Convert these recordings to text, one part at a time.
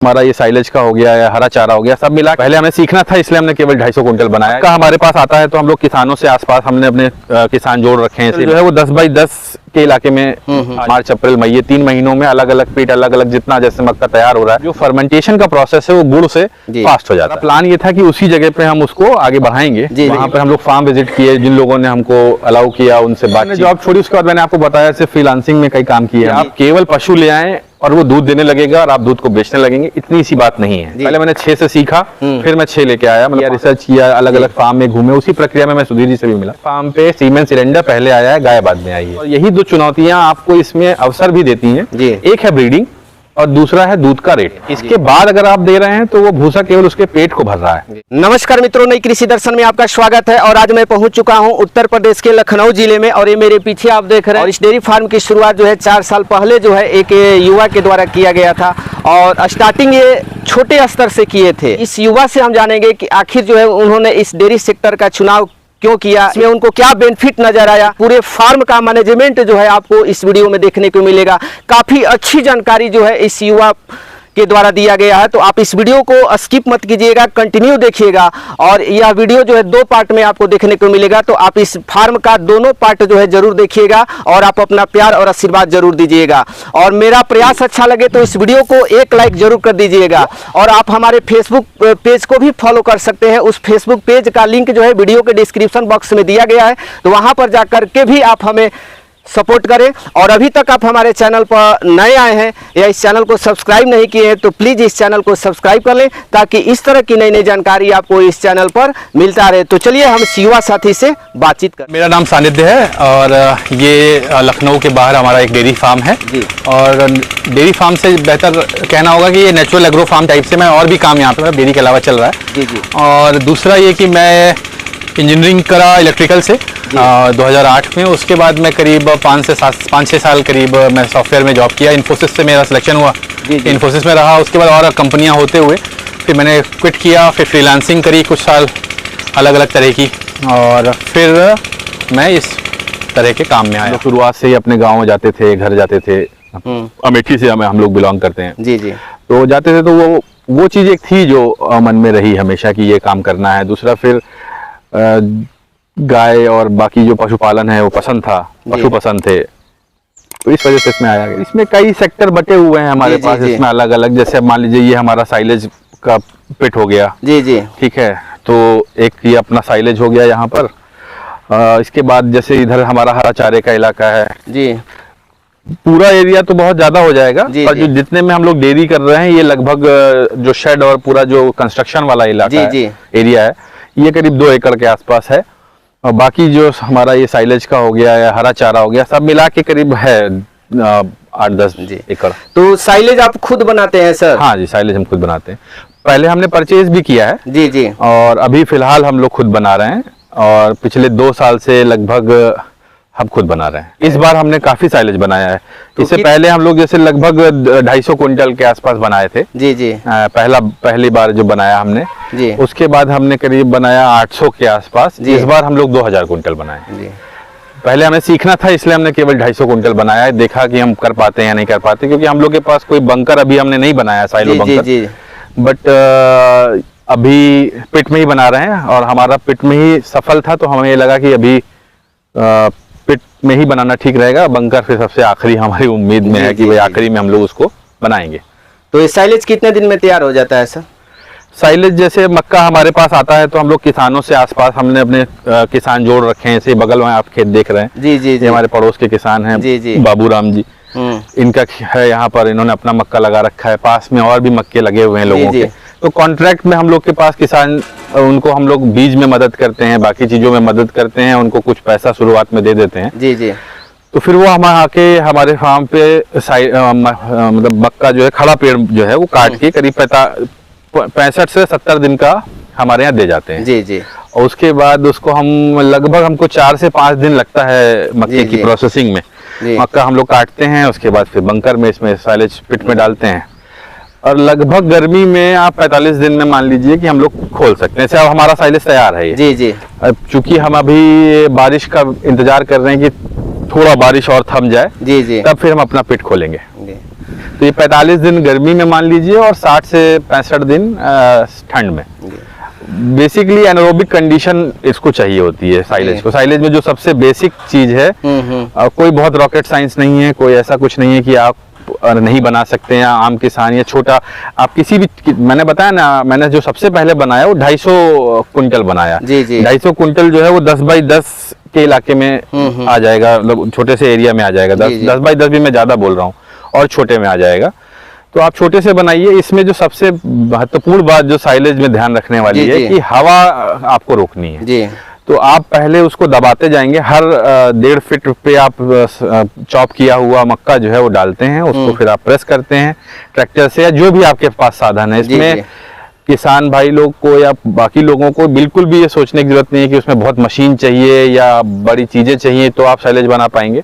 हमारा ये साइलेज का हो गया या हरा चारा हो गया, सब मिला। पहले हमें सीखना था इसलिए हमने केवल 250 कुंटल बनाया। का हमारे पास आता है तो हम लोग किसानों से आसपास हमने अपने किसान जोड़ रखे हैं। जो है वो 10 बाई 10 के इलाके में मार्च अप्रैल मई ये 3 महीनों में अलग अलग पीट अलग अलग जितना जैसे मक्का तैयार हो रहा है, जो फर्मेंटेशन का प्रोसेस है वो गुड़ से फास्ट हो जाता है। प्लान ये था कि उसी जगह पे हम उसको आगे बढ़ाएंगे। वहाँ पे हम लोग फार्म विजिट किए, जिन लोगों ने हमको अलाउ किया उनसे बात। जॉब छोड़ी उसके बाद मैंने आपको बताया सिर्फ फ्रीलांसिंग में कई काम किया। आप केवल पशु ले आए और वो दूध देने लगेगा और आप दूध को बेचने लगेंगे, इतनी सी बात नहीं है। पहले मैंने 6 से सीखा, फिर मैं 6 लेके आया, मतलब रिसर्च किया, अलग अलग फार्म में घूमे। उसी प्रक्रिया में मैं सुधीर जी से भी मिला। फार्म पे सीमेंट सिलेंडर पहले आया है, गाय बाद में आई है। और यही 2 चुनौतियां आपको इसमें अवसर भी देती हैं। एक है ब्रीडिंग और दूसरा है दूध का रेट। इसके बाद अगर आप दे रहे हैं तो वो भूसा केवल उसके पेट को भर रहा है। नमस्कार मित्रों, नई कृषि दर्शन में आपका स्वागत है। और आज मैं पहुंच चुका हूं उत्तर प्रदेश के लखनऊ जिले में। और ये मेरे पीछे आप देख रहे हैं। और इस डेयरी फार्म की शुरुआत जो है 4 साल पहले जो है एक युवा के द्वारा किया गया था। और स्टार्टिंग ये छोटे स्तर से किए थे। इस युवा से हम जानेंगे कि आखिर जो है उन्होंने इस डेयरी सेक्टर का चुनाव क्यों किया, इसमें उनको क्या बेनिफिट नजर आया। पूरे फार्म का मैनेजमेंट जो है आपको इस वीडियो में देखने को मिलेगा। काफी अच्छी जानकारी जो है इस युवा के द्वारा दिया गया है। तो आप इस वीडियो को स्किप मत कीजिएगा, कंटिन्यू देखिएगा। और यह वीडियो जो है 2 पार्ट में आपको देखने को मिलेगा। तो आप इस फार्म का दोनों पार्ट जो है जरूर देखिएगा और आप अपना प्यार और आशीर्वाद जरूर दीजिएगा। और मेरा प्रयास अच्छा लगे तो इस वीडियो को 1 लाइक जरूर कर दीजिएगा। और आप हमारे फेसबुक पेज को भी फॉलो कर सकते हैं। उस फेसबुक पेज का लिंक जो है वीडियो के डिस्क्रिप्शन बॉक्स में दिया गया है, तो वहां पर जाकर के भी आप हमें सपोर्ट करें। और अभी तक आप हमारे चैनल पर नए आए हैं या इस चैनल को सब्सक्राइब नहीं किए हैं तो प्लीज़ इस चैनल को सब्सक्राइब कर लें, ताकि इस तरह की नई नई जानकारी आपको इस चैनल पर मिलता रहे। तो चलिए हम इस युवा साथी से बातचीत करें। मेरा नाम सानिध्य है और ये लखनऊ के बाहर हमारा एक डेयरी फार्म है। और डेयरी फार्म से बेहतर कहना होगा कि ये नेचुरल एग्रो फार्म टाइप से मैं और भी काम यहाँ पे डेयरी के अलावा चल रहा है। और दूसरा ये कि मैं इंजीनियरिंग करा इलेक्ट्रिकल से 2008 में। उसके बाद मैं करीब 5-6 साल करीब मैं सॉफ्टवेयर में जॉब किया। इन्फोसिस से मेरा सिलेक्शन हुआ, इन्फोसिस में रहा। उसके बाद और कंपनियां होते हुए फिर मैंने क्विट किया, फिर फ्रीलांसिंग करी कुछ साल अलग अलग तरह की। और फिर मैं इस तरह के काम में आया। शुरुआत से ही अपने गाँव में जाते थे, घर जाते थे। अमेठी से हम लोग बिलोंग करते हैं। जी। तो जाते थे तो वो चीज़ एक थी जो मन में रही हमेशा कि ये काम करना है। दूसरा फिर गाय और बाकी जो पशुपालन है वो पसंद था, पशु पसंद थे, तो इस वजह से इसमें आया। इसमें कई सेक्टर बटे हुए हैं हमारे पास। इसमें अलग अलग, जैसे मान लीजिए ये हमारा साइलेज का पिट हो गया। जी ठीक है, तो एक ये अपना साइलेज हो गया यहाँ पर। इसके बाद जैसे इधर हमारा हरा चारे का इलाका है। जी, पूरा एरिया तो बहुत ज्यादा हो जाएगा, पर जो जितने में हम लोग डेयरी कर रहे हैं ये लगभग जो शेड और पूरा जो कंस्ट्रक्शन वाला इलाका है, एरिया है, ये करीब 2 एकड़ के आसपास है। और बाकी जो हमारा ये साइलेज का हो गया या हरा चारा हो गया, सब मिला के करीब है 8-10 एकड़। तो साइलेज आप खुद बनाते हैं सर? हाँ जी, साइलेज हम खुद बनाते हैं। पहले हमने परचेज भी किया है। जी। और अभी फिलहाल हम लोग खुद बना रहे हैं। और पिछले 2 साल से लगभग हम खुद बना रहे हैं। इस बार हमने काफी साइलेज बनाया है। तो इससे पहले हम लोग जैसे लगभग 250 कुंटल के आसपास बनाए थे। जी। पहली बार जो बनाया हमने जी। उसके बाद हमने करीब बनाया 800 के आसपास। इस बार हम लोग 2000 कुंटल बनाए। पहले हमें सीखना था इसलिए हमने केवल 250 कुंटल बनाया है। देखा कि हम कर पाते हैं या नहीं कर पाते, क्योंकि हम लोग के पास कोई बंकर अभी हमने नहीं बनाया, साइलो बंकर। बट अभी पिट में ही बना रहे हैं और हमारा पिट में ही सफल था, तो हमें ये लगा कि अभी पिट में ही बनाना ठीक रहेगा। बंकर फिर सबसे आखिरी हमारी उम्मीद में है कि भाई आखिरी में हम लोग उसको बनाएंगे। तो ये साइलेज कितने दिन में तैयार हो जाता है सर? साइलेज जैसे मक्का हमारे पास आता है तो हम लोग किसानों से आसपास हमने अपने किसान जोड़ रखे हैं। इसे बगल में आप खेत देख रहे हैं। जी। हमारे पड़ोस के किसान हैं, बाबूराम जी। इनका है यहाँ पर, इन्होंने अपना मक्का लगा रखा है। पास में और भी मक्के लगे हुए हैं लोगों के। तो कॉन्ट्रैक्ट में हम लोग के पास किसान, उनको हम लोग बीज में मदद करते हैं, बाकी चीजों में मदद करते हैं, उनको कुछ पैसा शुरुआत में दे देते हैं। जी। तो फिर वो हम आके हमारे फार्म पे मतलब मक्का जो है, खड़ा पेड़ जो है वो काट के करीब 65 से 70 दिन का हमारे यहाँ दे जाते हैं। जी। और उसके बाद उसको हम लगभग हमको 4 से 5 दिन लगता है मक्के की प्रोसेसिंग में। मक्का हम लोग काटते हैं, उसके बाद फिर बंकर में इसमें साइलेज पिट में डालते हैं। और लगभग गर्मी में आप 45 दिन में मान लीजिए कि हम लोग खोल सकते हैं। जैसे अब हमारा साइलेज तैयार है ये। जी। अब चूंकि हम अभी बारिश का इंतजार कर रहे हैं कि थोड़ा बारिश और थम जाए। जी। तब फिर हम अपना पिट खोलेंगे। तो ये 45 दिन गर्मी में मान लीजिए और 60 से 65 दिन ठंड में। बेसिकली एनारोबिक कंडीशन इसको चाहिए होती है साइलेज को। साइलेज में जो सबसे बेसिक चीज है, कोई बहुत रॉकेट साइंस नहीं है, कोई ऐसा कुछ नहीं है कि आप नहीं बना सकते हैं। आम किसान या छोटा आप किसी भी, मैंने बताया ना, मैंने जो सबसे पहले बनाया वो 250 कुंटल बनाया। 250 कुंटल जो है वो 10 बाई 10 के इलाके में आ जाएगा, मतलब छोटे से एरिया में आ जाएगा। 10 बाई 10 भी मैं ज्यादा बोल रहा हूँ, और छोटे में आ जाएगा। तो आप छोटे से बनाइए। इसमें जो सबसे महत्वपूर्ण बात जो साइलेज में ध्यान रखने वाली है कि हवा आपको रोकनी है। तो आप पहले उसको दबाते जाएंगे, हर 1.5 फीट पे आप चॉप किया हुआ मक्का जो है वो डालते हैं, उसको फिर आप प्रेस करते हैं ट्रैक्टर से या जो भी आपके पास साधन है। इसमें किसान भाई लोग को या बाकी लोगों को बिल्कुल भी ये सोचने की जरूरत नहीं है कि उसमें बहुत मशीन चाहिए या बड़ी चीजें चाहिए तो आप साइलेज बना पाएंगे।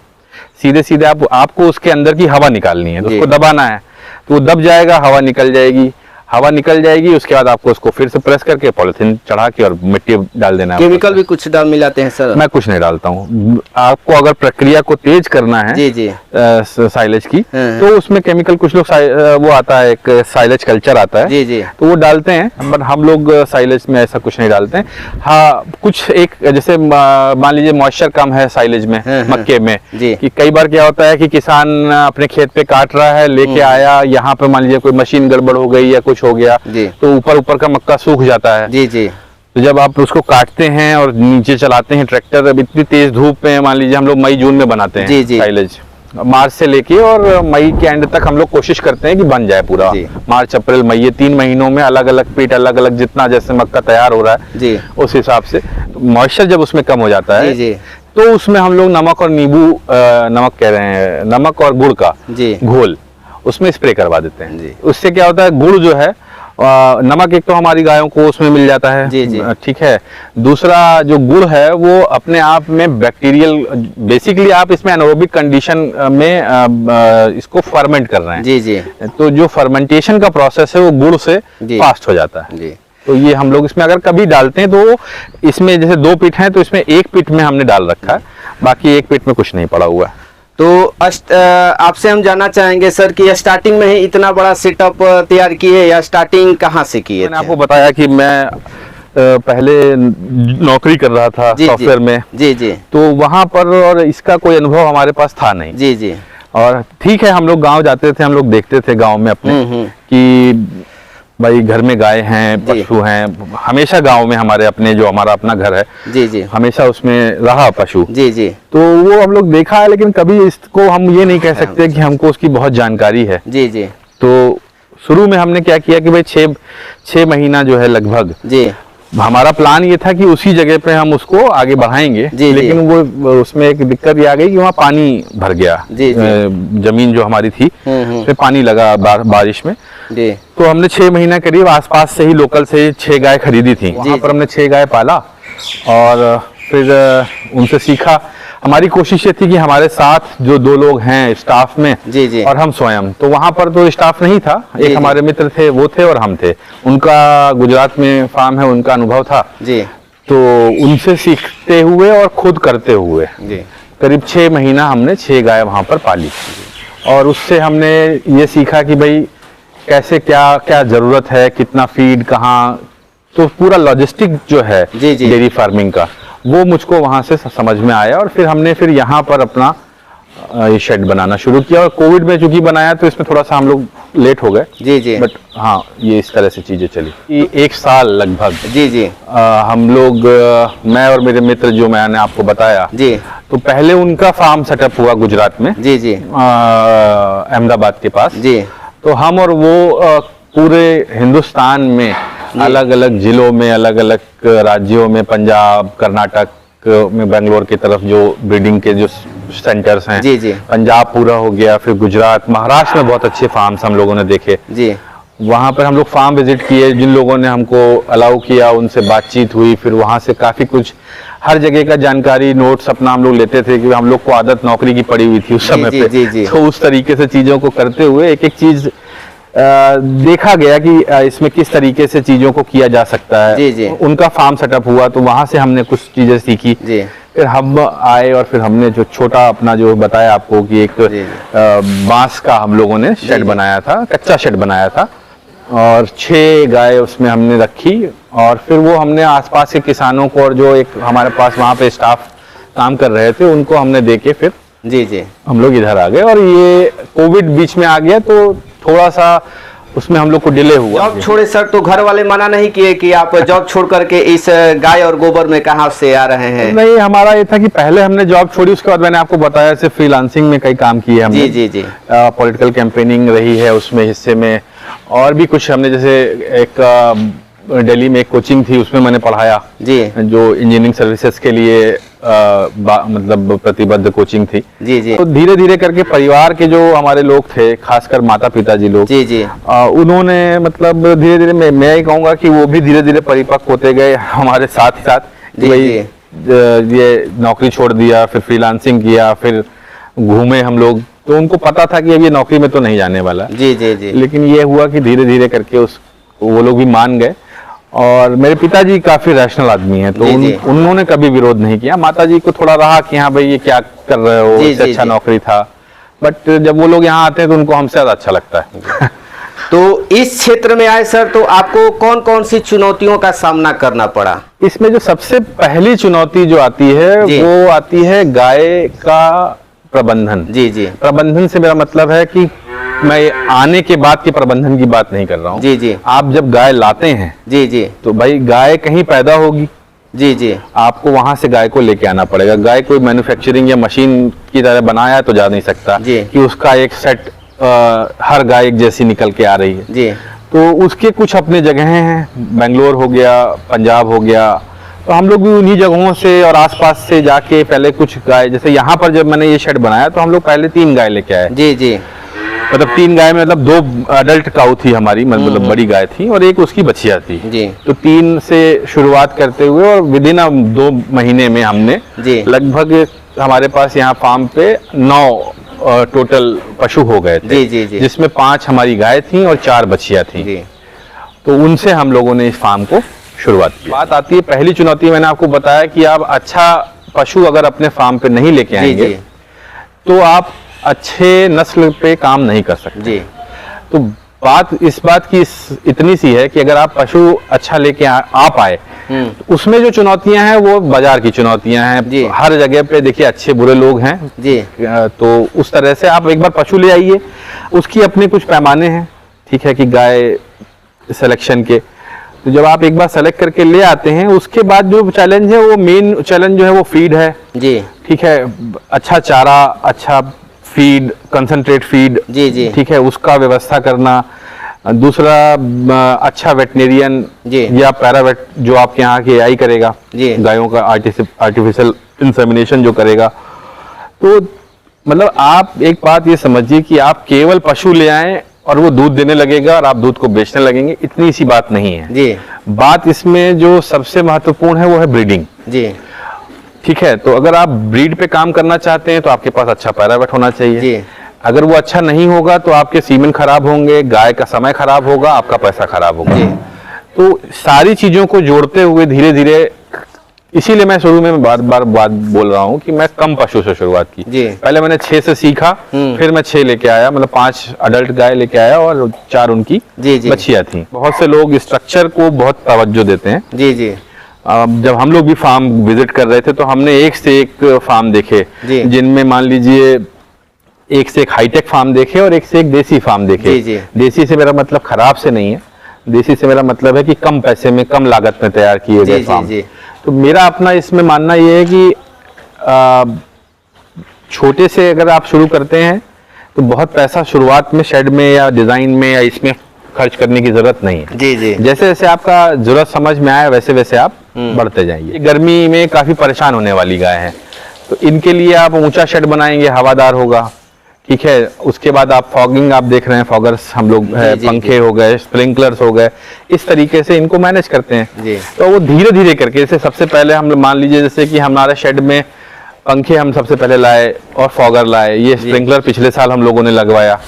सीधे सीधे आपको उसके अंदर की हवा निकालनी है, तो उसको दबाना है, तो वो दब जाएगा, हवा निकल जाएगी। हवा निकल जाएगी, उसके बाद आपको उसको फिर से प्रेस करके पॉलिथीन चढ़ा के और मिट्टी डाल देना है। केमिकल भी कुछ डाल मिलाते हैं सर? मैं कुछ नहीं डालता हूँ। आपको अगर प्रक्रिया को तेज करना है साइलेज की, तो उसमें केमिकल कुछ लोग वो आता है, एक साइलेज कल्चर आता है, तो वो डालते हैं, बट हम लोग साइलेज में ऐसा कुछ नहीं डालते हैं। हाँ, कुछ एक जैसे मान लीजिए मॉइस्चर कम है साइलेज में, मक्के में, कि कई बार क्या होता है कि किसान अपने खेत पे काट रहा है, लेके आया, यहाँ पे मान लीजिए कोई मशीन गड़बड़ हो गई या कुछ हो गया, तो ऊपर का मक्का सूख जाता है। तो जब आप उसको काटते हैं और नीचे चलाते हैं ट्रैक्टर, अब इतनी तेज धूप में, मान लीजिए हम लोग मई जून में बनाते हैं साइलेज, मार्च से लेके और मई के एंड तक हम लोग कोशिश करते हैं कि बन जाए पूरा। मार्च अप्रैल मई ये 3 महीनों में अलग अलग पीट, अलग अलग जितना जैसे मक्का तैयार हो रहा है उस हिसाब से मॉइस्चर जब उसमें कम हो जाता है, तो उसमें हम लोग नमक और नींबू, नमक कह रहे हैं, नमक और गुड़ का घोल उसमें स्प्रे करवा देते हैं। उससे क्या होता है, गुड़ जो है, नमक एक तो हमारी गायों को उसमें मिल जाता है, ठीक है। दूसरा जो गुड़ है वो अपने आप में बैक्टीरियल, बेसिकली आप इसमें एनारोबिक कंडीशन में इसको फर्मेंट कर रहे हैं, तो जो फर्मेंटेशन का प्रोसेस है वो गुड़ से फास्ट हो जाता है। तो ये हम लोग इसमें अगर कभी डालते हैं तो इसमें जैसे 2 पिट हैं तो इसमें 1 पिट में हमने डाल रखा है, बाकी 1 पिट में कुछ नहीं पड़ा हुआ है। तो आपसे हम जानना चाहेंगे सर कि स्टार्टिंग में ही इतना बड़ा सेटअप तैयार किए या स्टार्टिंग कहाँ से किए? मैंने आपको बताया कि मैं पहले नौकरी कर रहा था सॉफ्टवेयर में, तो वहाँ पर, और इसका कोई अनुभव हमारे पास था नहीं। और ठीक है, हम लोग गांव जाते थे, हम लोग देखते थे गांव में अपने कि भाई घर में गाय हैं, पशु हैं, हमेशा गांव में हमारे अपने, जो हमारा अपना घर है, हमेशा उसमें रहा पशु। तो वो हम लोग देखा है, लेकिन कभी इसको हम ये नहीं कह सकते कि हमको उसकी बहुत जानकारी है। तो शुरू में हमने क्या किया कि भाई 6 महीना जो है लगभग, हमारा प्लान ये था कि उसी जगह पे हम उसको आगे बढ़ाएंगे, लेकिन वो उसमें एक दिक्कत ये आ गई कि वहाँ पानी भर गया। जमीन जो हमारी थी उसमें पानी लगा बारिश में, तो हमने 6 महीना करीब आसपास से ही, लोकल से 6 गाय खरीदी थी। वहाँ पर हमने 6 गाय पाला और फिर उनसे सीखा। हमारी कोशिश ये थी कि हमारे साथ जो 2 लोग हैं स्टाफ में, और हम स्वयं, तो वहाँ पर तो स्टाफ नहीं था, एक हमारे मित्र थे, वो थे और हम थे। उनका गुजरात में फार्म है, उनका अनुभव था, तो उनसे सीखते हुए और खुद करते हुए करीब 6 महीना हमने 6 गाय वहाँ पर पाली। और उससे हमने ये सीखा कि भाई कैसे क्या क्या जरूरत है, कितना फीड, कहाँ, तो पूरा लॉजिस्टिक जो है डेयरी फार्मिंग का, वो मुझको वहां से समझ में आया। और फिर हमने यहाँ पर अपना ये शेड बनाना शुरू किया, और कोविड में चूंकि बनाया तो इसमें थोड़ा सा हम लोग लेट हो गए, बट हाँ, ये इस तरह से चीजें चली। 1 साल लगभग हम लोग, मैं और मेरे मित्र जो मैंने आपको बताया, तो पहले उनका फार्म सेटअप हुआ गुजरात में, अहमदाबाद के पास। तो हम और वो पूरे हिंदुस्तान में अलग अलग जिलों में, अलग अलग राज्यों में, पंजाब, कर्नाटक में, बेंगलोर की तरफ जो ब्रीडिंग के जो सेंटर्स हैं, पंजाब पूरा हो गया, फिर गुजरात, महाराष्ट्र में बहुत अच्छे फार्म्स हम लोगों ने देखे। वहाँ पर हम लोग फार्म विजिट किए, जिन लोगों ने हमको अलाउ किया उनसे बातचीत हुई, फिर वहाँ से काफी कुछ हर जगह का जानकारी, नोट्स अपना हम लोग लेते थे, कि हम लोग को आदत नौकरी की पड़ी हुई थी उस समय पे। तो उस तरीके से चीजों को करते हुए एक एक चीज देखा गया कि इसमें किस तरीके से चीजों को किया जा सकता है। उनका फार्म सेटअप हुआ, तो वहां से हमने कुछ चीजें सीखी। फिर हम आए और फिर हमने जो छोटा अपना जो बताया आपको कि एक बांस का हम लोगों ने शेड बनाया था, कच्चा शेड बनाया था, और 6 गाय उसमें हमने रखी। और फिर वो हमने आसपास के किसानों को और जो एक हमारे पास वहाँ पे स्टाफ काम कर रहे थे उनको हमने देके फिर हम लोग इधर आ गए। और ये कोविड बीच में आ गया तो थोड़ा सा उसमें हम लोग को डिले हुआ। जॉब छोड़े सर तो घर वाले मना नहीं किए कि आप जॉब छोड़ करके इस गाय और गोबर में कहाँ से आ रहे हैं? नहीं, हमारा ये था कि पहले हमने जॉब छोड़ी, उसके बाद मैंने आपको बताया सिर्फ फ्रीलांसिंग में कई काम किए हमने। जी। पॉलिटिकल कैंपेनिंग रही है उसमें हिस्से में, और भी कुछ हमने, जैसे एक दिल्ली में एक कोचिंग थी उसमें मैंने पढ़ाया जी, जो इंजीनियरिंग सर्विसेज के लिए मतलब प्रतिबद्ध कोचिंग थी। जी। तो धीरे धीरे करके परिवार के जो हमारे लोग थे, खासकर माता पिताजी लोग, जी। उन्होंने मतलब धीरे धीरे मैं ही कहूँगा कि वो भी धीरे धीरे परिपक्व होते गए हमारे साथ ही साथ। वही ये नौकरी छोड़ दिया, फिर फ्रीलांसिंग किया, फिर घूमे हम लोग, तो उनको पता था कि अब ये नौकरी में तो नहीं जाने वाला। जी। लेकिन ये हुआ कि धीरे धीरे करके वो लोग भी मान गए। और मेरे पिताजी काफी रैशनल आदमी हैं, तो उन्होंने कभी विरोध नहीं किया। माताजी को थोड़ा रहा कि हाँ भाई ये क्या कर रहे हो, इससे अच्छा नौकरी था, बट जब वो लोग यहाँ आते हैं तो उनको हमसे ज्यादा अच्छा लगता है। तो इस क्षेत्र में आए सर, तो आपको कौन कौन सी चुनौतियों का सामना करना पड़ा? इसमें जो सबसे पहली चुनौती जो आती है वो आती है गाय का प्रबंधन। जी। प्रबंधन से मेरा मतलब है कि मैं आने के बाद के प्रबंधन की बात नहीं कर रहा हूँ। जी। आप जब गाय लाते हैं जी, तो भाई गाय कहीं पैदा होगी। जी। आपको वहां से गाय को लेके आना पड़ेगा। गाय कोई मैन्युफैक्चरिंग या मशीन की तरह बनाया तो जा नहीं सकता कि उसका एक सेट हर गाय एक जैसी निकल के आ रही है। जी। तो उसके कुछ अपने जगह हैं, बेंगलोर हो गया, पंजाब हो गया, तो हम लोग भी उन्हीं जगहों से और आसपास से जाके पहले कुछ गाय, जैसे यहाँ पर जब मैंने ये शेड बनाया तो हम लोग पहले 3 गाय लेके आए। जी। मतलब 3 गाय में मतलब 2 अडल्ट काऊ थी हमारी, मतलब बड़ी गाय थी, और एक उसकी बच्चिया थी। जी। तो 3 से शुरुआत करते हुए और विदिन 2 महीने में हमने लगभग हमारे पास यहाँ फार्म पे 9 टोटल पशु हो गए थे। जी। जिसमें 5 हमारी गाय थी और 4 बच्चियां थी। तो उनसे हम लोगों ने इस फार्म को शुरुआत की। बात आती है पहली चुनौती, मैंने आपको बताया कि आप अच्छा पशु अगर अपने फार्म पे नहीं लेके आएंगे तो आप अच्छे नस्ल पे काम नहीं कर सकते। जी। तो बात इस बात की इतनी सी है कि अगर आप पशु अच्छा लेके आ पाए, तो उसमें जो चुनौतियां हैं वो बाजार की चुनौतियां हैं। हर जगह पे देखिए अच्छे बुरे लोग हैं। जी। तो उस तरह से आप एक बार पशु ले आइए, उसकी अपने कुछ पैमाने हैं, ठीक है, कि गाय सिलेक्शन के। तो जब आप एक बार सेलेक्ट करके ले आते हैं, उसके बाद जो चैलेंज है, वो मेन चैलेंज जो है वो फीड है। जी। ठीक है, अच्छा चारा, अच्छा फीड, कंसंट्रेट फीड, जी, ठीक है, उसका व्यवस्था करना। दूसरा अच्छा वेटनेरियन या पैरावेट जो आपके यहाँ के AI करेगा, गायों का आर्टिफिशियल इंसेमिनेशन जो करेगा। तो मतलब आप एक बात ये समझिए कि आप केवल पशु ले आएं और वो दूध देने लगेगा और आप दूध को बेचने लगेंगे, इतनी सी बात नहीं है। जी। बात इसमें जो सबसे महत्वपूर्ण है वो है ब्रीडिंग। जी। ठीक है, तो अगर आप ब्रीड पे काम करना चाहते हैं तो आपके पास अच्छा पैरावेट होना चाहिए। जी। अगर वो अच्छा नहीं होगा तो आपके सीमेन खराब होंगे, गाय का समय खराब होगा, आपका पैसा खराब होगा। जी। तो सारी चीजों को जोड़ते हुए धीरे धीरे, इसीलिए मैं शुरू में बार बार बात बोल रहा हूँ कि मैं कम पशु से शुरुआत की। जी। पहले मैंने 6 से सीखा, फिर मैं 6 लेके आया, मतलब 5 अडल्ट गाय लेके आया और 4 उनकी बच्चियां थी। बहुत से लोग स्ट्रक्चर को बहुत तवज्जो देते हैं। जी। जब हम लोग भी फार्म विजिट कर रहे थे तो हमने एक से एक फार्म देखे, जिनमें मान लीजिए एक से एक हाईटेक फार्म देखे और एक से एक देसी फार्म देखे। देसी से मेरा मतलब खराब से नहीं है, देसी से मेरा मतलब है कि कम पैसे में, कम लागत में तैयार किए गए फार्म। तो मेरा अपना इसमें मानना ये है कि छोटे से अगर आप शुरू करते हैं तो बहुत पैसा शुरुआत में शेड में या डिजाइन में या इसमें खर्च करने की जरूरत नहीं है। जी। जैसे जैसे आपका जरूरत समझ में आए वैसे वैसे आप बढ़ते जाइए। गर्मी में काफी परेशान होने वाली गाय है, तो इनके लिए आप ऊंचा शेड बनाएंगे, हवादार होगा, ठीक है। उसके बाद आप फॉगिंग, आप देख रहे हैं फॉगर्स हम लोग है, पंखे हो गए, स्प्रिंकलर्स हो गए, इस तरीके से इनको मैनेज करते हैं। तो वो धीरे धीरे करके, जैसे सबसे पहले हम मान लीजिए जैसे कि हमारे शेड में पंखे हम सबसे पहले लाए और फॉगर लाए, ये स्प्रिंकलर पिछले साल हम लोगों ने लगवाया।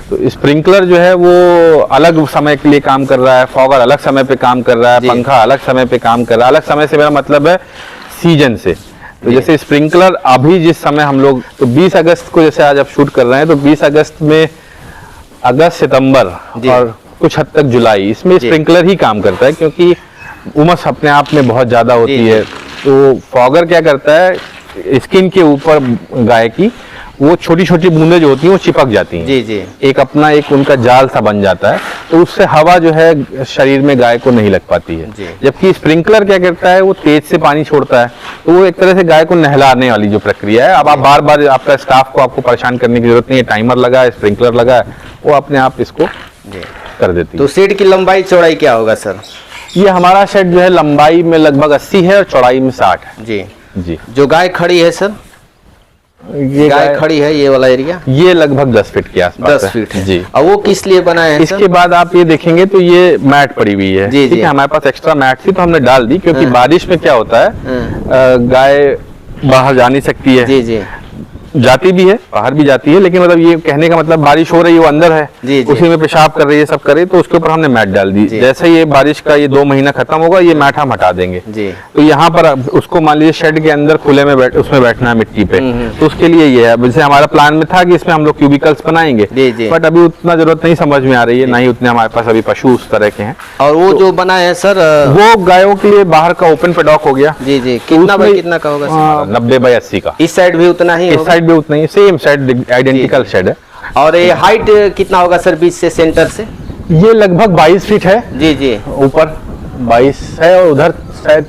तो स्प्रिंकलर जो है वो अलग समय के लिए काम कर रहा है, फॉगर अलग समय पे काम कर रहा है, पंखा अलग समय पे काम कर रहा है। अलग समय से मेरा मतलब है सीजन से, तो जैसे स्प्रिंकलर अभी जिस समय हम लोग तो 20 अगस्त को जैसे आज आप शूट कर रहे हैं तो 20 अगस्त में अगस्त सितंबर और कुछ हद तक जुलाई इसमें स्प्रिंकलर ही काम करता है, क्योंकि उमस अपने आप में बहुत ज़्यादा होती है। तो फॉगर क्या करता है, स्किन के ऊपर गाय की वो छोटी छोटी बूंदें जो होती हैं वो चिपक जाती हैं। जी जी। एक अपना एक उनका जाल सा बन जाता है, तो उससे हवा जो है शरीर में गाय को नहीं लग पाती है। जबकि स्प्रिंकलर क्या करता है, वो तेज से पानी छोड़ता है, तो वो एक तरह से गाय को नहलाने वाली जो प्रक्रिया है। अब आप बार बार आपका स्टाफ को आपको परेशान करने की जरूरत नहीं है, टाइमर लगा है, स्प्रिंकलर लगा है, वो अपने आप इसको कर देती है। तो शेड की लंबाई चौड़ाई क्या होगा सर? ये हमारा शेड जो है लंबाई में लगभग 80 है और चौड़ाई में 60 है। जी जी। जो गाय खड़ी है सर, ये गाय खड़ी है ये वाला एरिया, ये लगभग 10 फीट के आसपास 10 फीट है जी। और वो किस लिए बना है? इसके बाद आप ये देखेंगे तो ये मैट पड़ी हुई है। ठीक है, हमारे पास एक्स्ट्रा मैट थी तो हमने डाल दी, क्योंकि बारिश में क्या होता है गाय बाहर जा नहीं सकती है। जी जी। जाती भी है, बाहर भी जाती है, लेकिन मतलब ये कहने का मतलब बारिश हो रही है वो अंदर है, उसी में पेशाब कर रही है, सब कर रही है, तो उसके ऊपर हमने मैट डाल दी। जैसे ये बारिश का ये 2 महीना खत्म होगा ये मैट हम हटा देंगे। तो यहाँ पर उसको मान लीजिए शेड के अंदर खुले में उसमें बैठना है मिट्टी पे, तो उसके लिए ये है। जैसे हमारा प्लान में था कि इसमें हम लोग क्यूबिकल्स बनाएंगे, बट अभी उतना जरूरत नहीं समझ में आ रही है, ना ही उतने हमारे पास अभी पशु उस तरह के हैं। और वो जो बना है सर वो गायों के लिए बाहर का ओपन पेडॉक हो गया। जी जी। कितना बाय कितना का होगा? 90 बाय 80 का। इस साइड भी उतना ही, इस साइड भी उतना ही, सेम शेड, आइडेंटिकल शेड है। और ये हाइट कितना होगा सर बीच से सेंटर से? ये लगभग 22 फीट है। जी जी। ऊपर 22 है और उधर शायद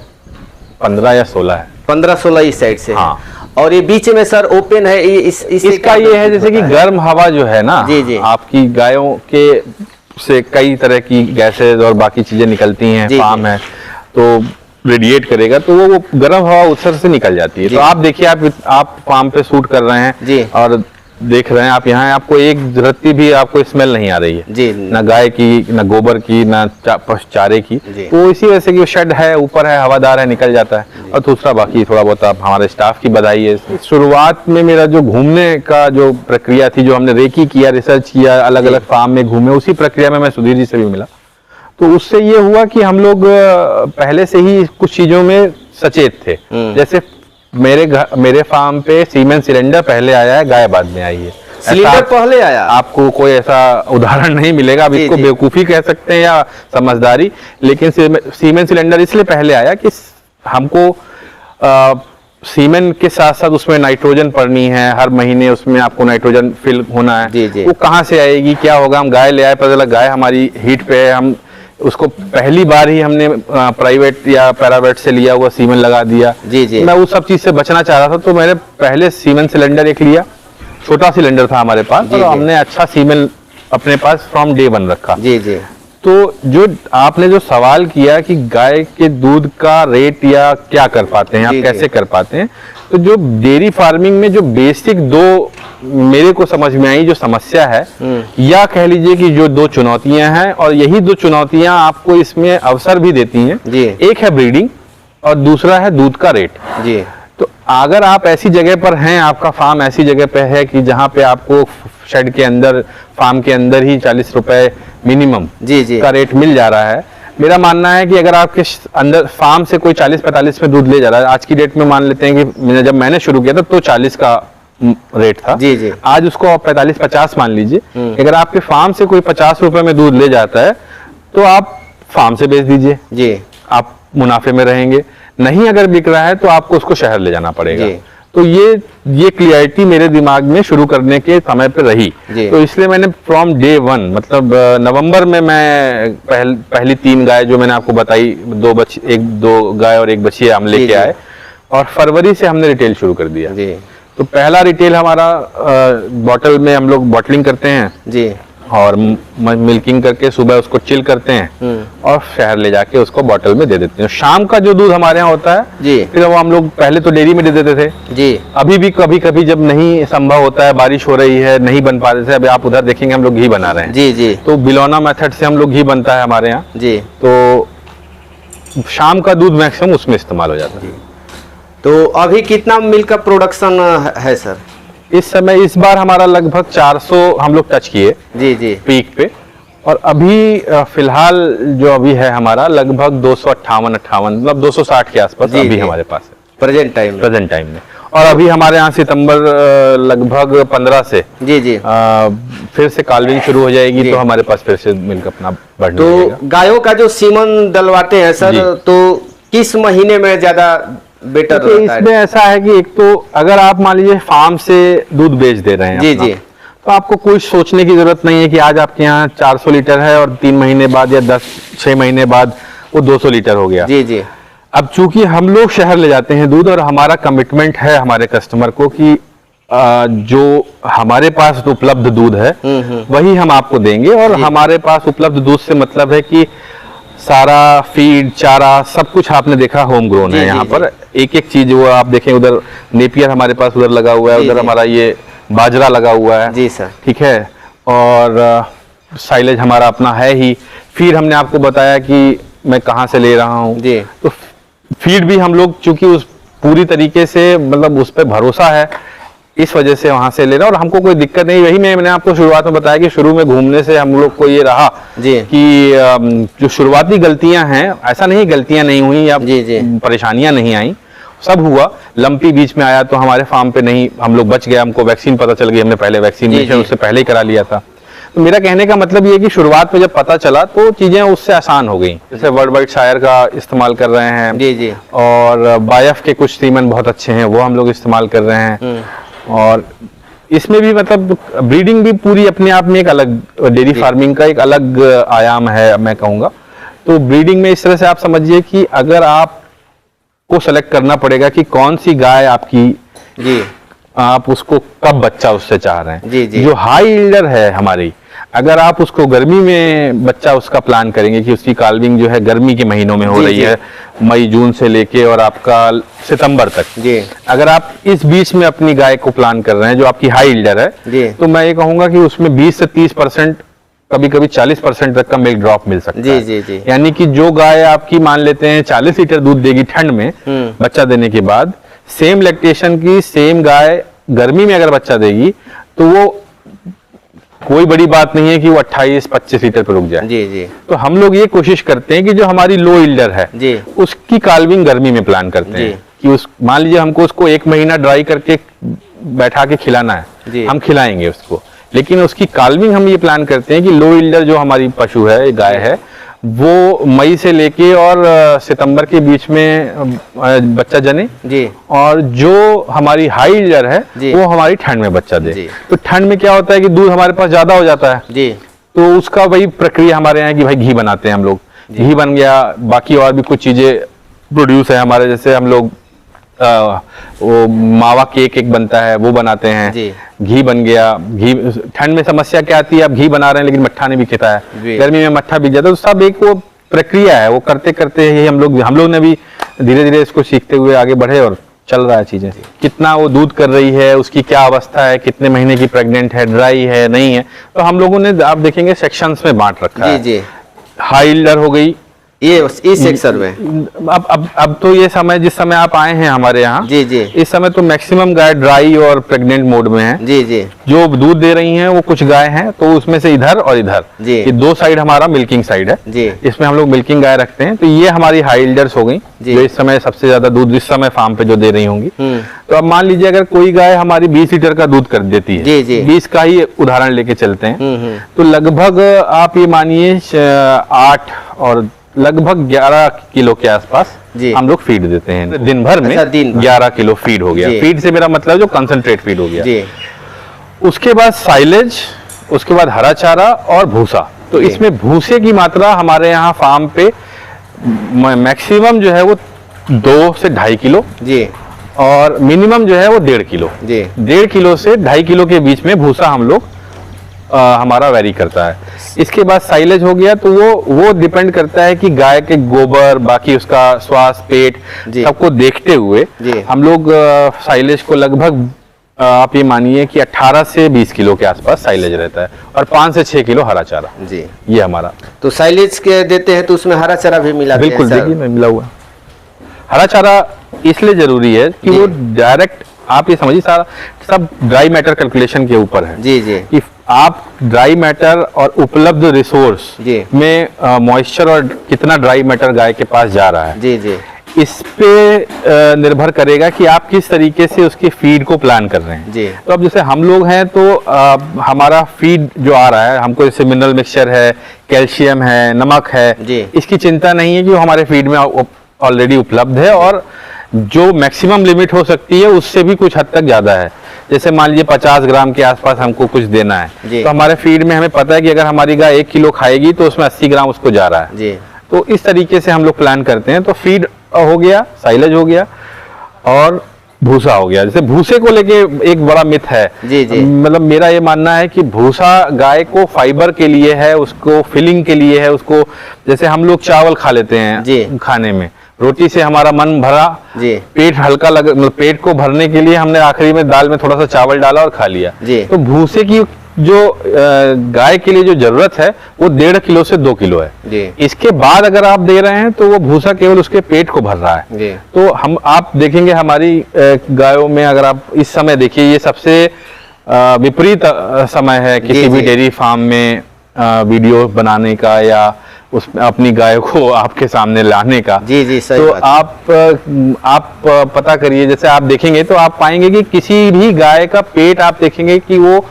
15 या 16 है। 15-16 इस साइड से। हाँ। और ये बीच में सर ओपन है, इसका ये है जैसे कि गर्म हवा जो है ना, जी जी, आपकी गायों के से कई तरह की गैसेज और बाकी चीजें निकलती हैं, फार्म है तो रेडिएट करेगा, तो वो गर्म हवा उत्सर से निकल जाती है। तो आप देखिए, आप फार्म पे शूट कर रहे हैं जी, और देख रहे हैं आप यहाँ, आपको एक रत्ती भी आपको स्मेल नहीं आ रही है जी, ना गाय की, ना गोबर की, ना चारे की। तो इसी वजह से कि वो शेड है, ऊपर है, हवादार है, निकल जाता है। और दूसरा बाकी थोड़ा बहुत आप हमारे स्टाफ की बधाई है। शुरुआत में मेरा जो घूमने का जो प्रक्रिया थी, जो हमने रेकी किया, रिसर्च किया, अलग अलग फार्म में घूमे, उसी प्रक्रिया में मैं सुधीर जी से भी मिला। तो उससे ये हुआ कि हम लोग पहले से ही कुछ चीजों में सचेत थे। जैसे मेरे फार्म पे सीमेंट सिलेंडर पहले आया है, गाय बाद में आई है। सिलेंडर पहले आया? आपको कोई ऐसा उदाहरण नहीं मिलेगा। अब इसको बेवकूफी कह सकते हैं या समझदारी, लेकिन सीमेंट सिलेंडर इसलिए पहले आया कि हमको सीमेंट के साथ साथ उसमें नाइट्रोजन पड़नी है, हर महीने उसमें आपको नाइट्रोजन फिल होना है। जी जी। वो कहाँ से आएगी, क्या होगा? हम गाय ले आए, पता चला गाय हमारी हीट पे है, हम उसको पहली बार ही हमने प्राइवेट या पैरावेट से लिया हुआ सीमेंट लगा दिया। जी जी। मैं उस सब चीज से बचना चाह रहा था, तो मैंने पहले सीमेंट सिलेंडर एक लिया, छोटा सिलेंडर था हमारे पास, और हमने अच्छा सीमेंट अपने पास फ्रॉम डे 1 रखा। जी जी। तो जो आपने जो सवाल किया कि गाय के दूध का रेट या क्या कर पाते हैं, आप कैसे कर पाते हैं, तो जो डेयरी फार्मिंग में जो बेसिक 2 मेरे को समझ में आई जो समस्या है, या कह लीजिए कि जो 2 चुनौतियां हैं, और यही 2 चुनौतियां आपको इसमें अवसर भी देती हैं। एक है ब्रीडिंग और दूसरा है दूध का रेट। जी। तो अगर आप ऐसी जगह पर हैं, आपका फार्म ऐसी जगह पे है कि जहाँ पे आपको शेड के अंदर, फार्म के अंदर ही 40 रुपए मिनिमम का रेट मिल जा रहा है, मेरा मानना है कि अगर आपके अंदर फार्म से कोई 40-45 में दूध ले जा रहा है, आज की डेट में मान लेते हैं कि जब मैंने शुरू किया था तो 40 का रेट था। जी जी। आज उसको आप 45-50 मान लीजिए। अगर आपके फार्म से कोई 50 रुपए में दूध ले जाता है तो आप फार्म से बेच दीजिए जी, आप मुनाफे में रहेंगे। नहीं अगर बिक रहा है तो आपको उसको शहर ले जाना पड़ेगा। तो ये क्लियरिटी मेरे दिमाग में शुरू करने के समय पे रही। तो इसलिए मैंने फ्रॉम डे 1 मतलब नवंबर में मैं पहली 3 गाय जो मैंने आपको बताई, 2 गाय और 1 बछिया हम लेके आए, और फरवरी से हमने रिटेल शुरू कर दिया। तो पहला रिटेल हमारा बॉटल में हम लोग बॉटलिंग करते हैं जी, और मिल्किंग करके सुबह उसको चिल करते हैं और शहर ले जाके उसको बॉटल में दे देते हैं। शाम का जो दूध हमारे यहाँ होता है जी, फिर वो हम लोग पहले तो डेयरी में दे देते थे जी, अभी भी कभी कभी जब नहीं संभव होता है, बारिश हो रही है, नहीं बन पा रहे थे, अभी आप उधर देखेंगे हम लोग घी बना रहे हैं जी जी, तो बिलौना मेथड से हम लोग घी बनता है हमारे यहाँ जी। तो शाम का दूध मैक्सिमम उसमें इस्तेमाल हो जाता है। तो अभी कितना मिल्क का प्रोडक्शन है सर इस समय? इस बार हमारा लगभग 400 हम लोग टच किए जी जी पीक पे, और अभी फिलहाल जो अभी है हमारा लगभग 258 मतलब 260 के आसपास अभी हमारे पास है। प्रेजेंट टाइम में। और अभी हमारे यहाँ सितंबर लगभग 15 से जी फिर से काल्विंग शुरू हो जाएगी, तो हमारे पास फिर से मिल्क अपना बढ़ने लगेगा। तो गायों का जो सीमन डलवाते हैं सर, तो किस महीने में ज्यादा बेटर रहता है? इसमें ऐसा है कि एक तो अगर आप मान लीजिए फार्म से दूध बेच दे रहे हैं जी तो आपको कुछ सोचने की जरूरत नहीं है कि आज आपके यहाँ 400 लीटर है और 3 महीने बाद या 6 महीने बाद वो 200 लीटर हो गया। जी अब चूंकि हम लोग शहर ले जाते हैं दूध, और हमारा कमिटमेंट है हमारे कस्टमर को कि जो हमारे पास उपलब्ध दूध है वही हम आपको देंगे। और हमारे पास उपलब्ध दूध से मतलब है कि सारा फीड, चारा, सब कुछ आपने देखा होम ग्रोन है। यहाँ पर एक एक चीज वो आप देखें, उधर नेपियर हमारे पास उधर लगा हुआ है, उधर हमारा ये बाजरा लगा हुआ है। जी सर, ठीक है। और साइलेज हमारा अपना है ही। फीड हमने आपको बताया कि मैं कहाँ से ले रहा हूँ, तो फीड भी हम लोग चूंकि उस पूरी तरीके से मतलब उस पर भरोसा है, इस वजह से वहां से ले रहा, और हमको कोई दिक्कत नहीं। वही मैंने आपको शुरुआत में बताया कि शुरू में घूमने से हम लोग को ये रहा कि जो शुरुआती गलतियां हैं, ऐसा नहीं गलतियां नहीं हुई या परेशानियां नहीं आई, सब हुआ। लंपी बीच में आया तो हमारे फार्म पे नहीं, हम लोग बच गए, हमको वैक्सीन पता चल गई, हमने पहले वैक्सीनेशन उससे पहले ही करा लिया था। तो मेरा कहने का मतलब ये कि शुरुआत में जब पता चला तो चीजें उससे आसान हो गई। जैसे वर्ल्ड वाइड शायर का इस्तेमाल कर रहे हैं और बायफ के कुछ सीमन बहुत अच्छे हैं, वो हम लोग इस्तेमाल कर रहे हैं। और इसमें भी मतलब ब्रीडिंग भी पूरी अपने आप में एक अलग, डेयरी फार्मिंग का एक अलग आयाम है मैं कहूँगा। तो ब्रीडिंग में इस तरह से आप समझिए कि अगर आपको सेलेक्ट करना पड़ेगा कि कौन सी गाय आपकी, आप उसको कब बच्चा उससे चाह रहे हैं। जो हाई यील्डर है हमारी, अगर आप उसको गर्मी में बच्चा उसका प्लान करेंगे कि उसकी काल्विंग जो है गर्मी के महीनों में हो रही है, मई जून से लेके और आपका सितंबर तक, अगर आप इस बीच में अपनी गाय को प्लान कर रहे हैं जो आपकी हाई यील्डर है, तो मैं ये कहूंगा कि उसमें 20 से 30%, कभी कभी 40% तक का मिल्क ड्रॉप मिल सकता है। यानी कि जो गाय आपकी मान लेते हैं 40 लीटर दूध देगी ठंड में बच्चा देने के बाद, सेम लैक्टेशन की सेम गाय गर्मी में अगर बच्चा देगी तो वो कोई बड़ी बात नहीं है कि वो 28-25 लीटर पर रुक जाए। तो हम लोग ये कोशिश करते हैं कि जो हमारी लो यील्डर है उसकी काल्विंग गर्मी में प्लान करते हैं कि उस मान लीजिए हमको उसको 1 महीना ड्राई करके बैठा के खिलाना है, हम खिलाएंगे उसको, लेकिन उसकी काल्विंग हम ये प्लान करते हैं कि लो यील्डर जो हमारी पशु है, गाय है, वो मई से लेके और सितंबर के बीच में बच्चा जने, और जो हमारी हाई यील्डर है वो हमारी ठंड में बच्चा दे। तो ठंड में क्या होता है कि दूध हमारे पास ज्यादा हो जाता है, तो उसका वही प्रक्रिया हमारे यहाँ की भाई घी बनाते हैं हम लोग। घी बन गया, बाकी और भी कुछ चीजें प्रोड्यूस है हमारे, जैसे हम लोग वो मावा केक एक बनता है वो बनाते हैं, घी बन गया। घी ठंड में समस्या क्या आती है, आप घी बना रहे हैं लेकिन मट्ठा नहीं बिकता है, गर्मी में मट्ठा बिक जाता है। तो सब एक वो प्रक्रिया है, वो करते करते ही हम लोग ने भी धीरे धीरे इसको सीखते हुए आगे बढ़े और चल रहा है चीजें। कितना वो दूध कर रही है, उसकी क्या अवस्था है, कितने महीने की प्रेग्नेंट है, ड्राई है, नहीं है, तो हम लोगों ने आप देखेंगे सेक्शंस में बांट रखा है। हाई यील्डर हो गई ये इस सेक्शन में। अब तो ये समय, जिस समय आप आए हैं हमारे यहाँ, इस समय तो मैक्सिमम गाय ड्राई और प्रेग्नेंट मोड में है। जो दूध दे रही हैं वो कुछ गाय हैं, तो उसमें से इधर और इधर ये 2 साइड हमारा मिल्किंग साइड है, इसमें हम लोग मिल्किंग गाय रखते हैं। तो ये हमारी हाई यील्डर्स हो गई जो इस समय सबसे ज्यादा दूध इस समय फार्म पे जो दे रही होंगी। तो अब मान लीजिए अगर कोई गाय हमारी 20 लीटर का दूध कर देती है, 20 का ही उदाहरण लेके चलते हैं, तो लगभग आप ये मानिए 8 और लगभग 11 किलो के आसपास हम लोग फीड देते हैं दिन भर में। 11 किलो फीड हो गया। फीड से मेरा मतलब जो कंसंट्रेट फीड हो गया। उसके बाद साइलेज, उसके बाद हरा चारा और भूसा। तो इसमें भूसे की मात्रा हमारे यहाँ फार्म पे मैक्सिमम जो है वो 2 से 2.5 किलो और मिनिमम जो है वो 1.5 किलो। 1.5 किलो से 2.5 किलो के बीच में भूसा हम लोग हमारा वेरी करता है। इसके बाद साइलेज हो गया, तो वो डिपेंड करता है कि गाय के गोबर, बाकी उसका स्वास्थ्य, पेट सबको देखते हुए हम लोग साइलेज को लगभग आप ये मानिए कि 18 से 20 किलो के आसपास साइलेज रहता है और 5 से 6 किलो हरा चारा। ये हमारा। तो साइलेज के देते हैं तो उसमें हरा चारा भी मिला? बिल्कुल, देखिए मिला हुआ। हरा चारा इसलिए जरूरी है कि वो डायरेक्ट, आप ये समझिए सारा सब ड्राई मैटर कैलकुलेशन के ऊपर है। कि आप ड्राई मैटर और उपलब्ध रिसोर्स में मॉइस्चर और कितना ड्राई मैटर गाय के पास जा रहा है, इस पे निर्भर करेगा कि आप किस तरीके से उसकी फीड को प्लान कर रहे हैं जी। तो अब जैसे हम लोग हैं तो हमारा फीड जो आ रहा है हमको, जैसे मिनरल मिक्सचर है, कैल्शियम है, नमक है जी। इसकी चिंता नहीं है कि वो हमारे फीड में ऑलरेडी उपलब्ध है, और जो मैक्सिमम लिमिट हो सकती है उससे भी कुछ हद तक ज्यादा है। जैसे मान लीजिए 50 ग्राम के आसपास हमको कुछ देना है, तो हमारे फीड में हमें पता है कि अगर हमारी गाय 1 किलो खाएगी तो उसमें 80 ग्राम उसको जा रहा है जी। तो इस तरीके से हम लोग प्लान करते हैं। तो फीड हो गया, साइलेज हो गया और भूसा हो गया। जैसे भूसे को लेके एक बड़ा मिथ है जी जी। मतलब मेरा ये मानना है कि भूसा गाय को फाइबर के लिए है, उसको फिलिंग के लिए है। उसको जैसे हम लोग चावल खा लेते हैं जी। खाने में, रोटी से हमारा मन भरा जी, पेट हल्का लग, मतलब पेट को भरने के लिए हमने आखिरी में दाल में थोड़ा सा चावल डाला और खा लिया जी। तो भूसे की जो गाय के लिए जो जरूरत है वो 1.5 किलो से 2 किलो है जी। इसके बाद अगर आप दे रहे हैं तो वो भूसा केवल उसके पेट को भर रहा है जी। तो आप देखेंगे हमारी गायों में, अगर आप इस समय देखिए, ये सबसे विपरीत समय है किसी भी डेयरी फार्म में वीडियो बनाने का या उसमें अपनी गाय को आपके सामने लाने का। जी जी, सही तो बात। आप पता करिए, जैसे आप देखेंगे तो आप पाएंगे कि किसी भी गाय का पेट आप देखेंगे कि वो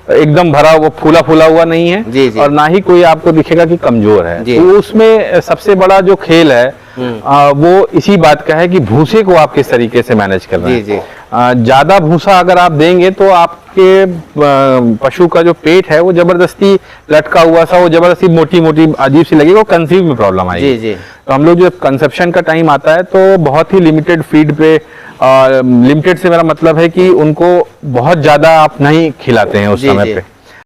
एकदम भरा, वो फूला फूला हुआ नहीं है जी जी। और ना ही कोई आपको दिखेगा कि कमजोर है। तो उसमें सबसे बड़ा जो खेल है वो इसी बात का है कि भूसे को आप किस तरीके से मैनेज कर रहे हैं। ज्यादा भूसा अगर आप देंगे तो आपके पशु का जो पेट है वो जबरदस्ती लटका हुआ सा, वो जबरदस्ती मोटी मोटी अजीब सी लगेगी, वो कंसीव में प्रॉब्लम आएगी। जी जी। तो हम लोग जो कंसेप्शन का टाइम आता है तो बहुत ही लिमिटेड फीड पे, लिमिटेड से मेरा मतलब है कि उनको बहुत ज्यादा आप नहीं खिलाते हैं उस समय पे।